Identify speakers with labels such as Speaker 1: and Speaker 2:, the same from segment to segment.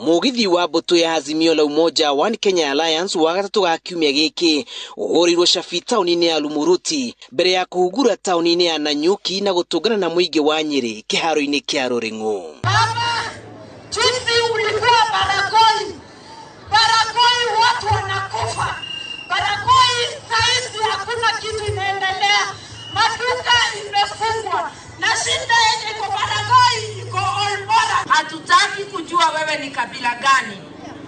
Speaker 1: mugithi wa mbutu ya Azimio la Umoja One Kenya Alliance wa gatatu ga kiumia giki ugurirwo Shafi tauni-ini ya Lumuruti mbere ya kuhungura tauni-ini ya Nanyuki na gutungana na muingi wa Nyeri kiharo-ini kia Ruring'u.
Speaker 2: Juzi ulikuwa Baragoi watu wanakufa. Baragoi saizi hakuna kitu inaendelea. Maduka imefungwa. Na shida yenye iko Baragoi iko Olbora.
Speaker 3: Hatutaki kujua wewe ni kabila gani.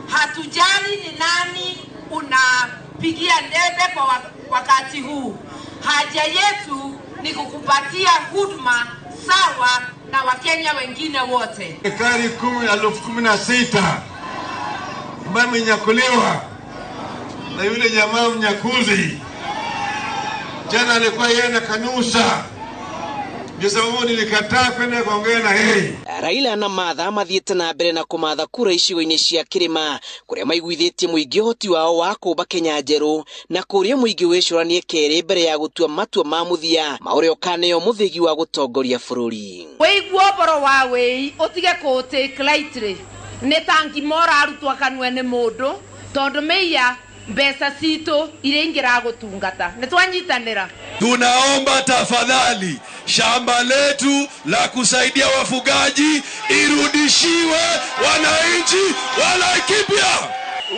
Speaker 3: Hatujali ni nani unapigia debe kwa wakati huu. Haja yetu ni kukupatia huduma sawa na Wakenya wengine wote.
Speaker 4: Ekari 16,000 ambaye amenyakuliwa na yule jamaa mnyakuzi. Jana alikuwa yeye na kanusha. Ndio sababu nilikataa kwenda kuongea na yeye.
Speaker 1: Raila na Martha mathiete na mbere na kumatha kura icigo-ini cia kirima kuria maiguithitie muingi hoti wao wa kumba Kenya njeru na kuria muingi wicuranie keri mbere ya gutua matua ma muthia maurio kaneo muthigi wa gutongoria bururi.
Speaker 3: Weiguo boro wa wei utige ku take lightly ni tangi mora arutwa kanwe ni mundu tondu meia mbeca citu iringira gutungata ni twanyitanira.
Speaker 5: Tunaomba tafadhali shamba letu la kusaidia wafugaji irudishiwe wananchi wa Laikipia.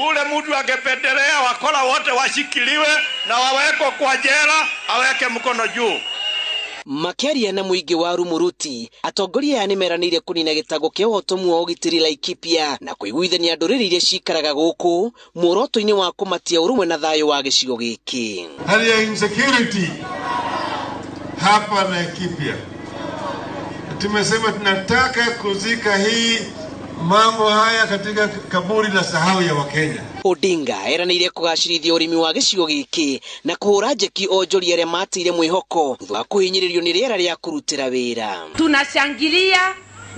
Speaker 6: Ule mtu angependelea wakora wote washikiliwe na wawekwe kwa jela, aweke mkono juu.
Speaker 1: Makiaria na muingi wa Lumuruti atongoria nimeranire kunina gitago kia utomu wa ugitiri Laikipia na kuiguithania nduriri iria cikaraga guku muoroto-ini wa kumatia urumwe na thayo wa gicigo giki.
Speaker 4: Hali ya insecurity hapa Laikipia, tumesema tunataka kuzika hii mambo haya katika kaburi la sahau ya Wakenya.
Speaker 1: Odinga eranire kugacirithia urimi wa gicigo giki na kuhura njeki onjoria aria matire mwihoko thutha wa kuhinyiririo ni riera ria kurutira wira.
Speaker 3: Tunashangilia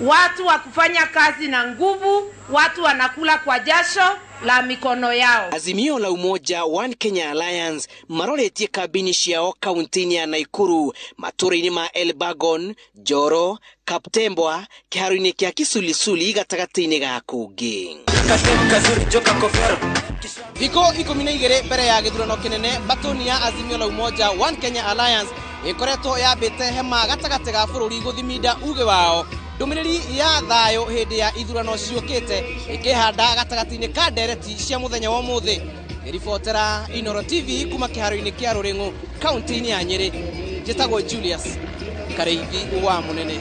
Speaker 3: watu wa kufanya kazi na nguvu, watu wanakula kwa jasho la mikono yao.
Speaker 1: Azimio la Umoja One Kenya Alliance maroretie kabini ciao kaunti-ini ya Naikuru matura-ini ma Elbagon, Joro, Kaptembwa, kiharo-ini kia Kisulisuli gatagati-ini ga kungi. Thiko 12 mbere ya githurano kinene batoni ya Azimio la Umoja One Kenya Alliance ikoretwo yambite hema gatagati ga bururi guthiminda uge wao ndumiriri ya thayo hindi ya ithurano ciukite ikihanda gatagati-ini ka ndereti cia muthenya wa muthi. Ribotera Inoro TV kuma kiharo-ini kia Ruring'u kaunti-ini ya Nyeri, njitagwo Julius Kareithi wa Munene.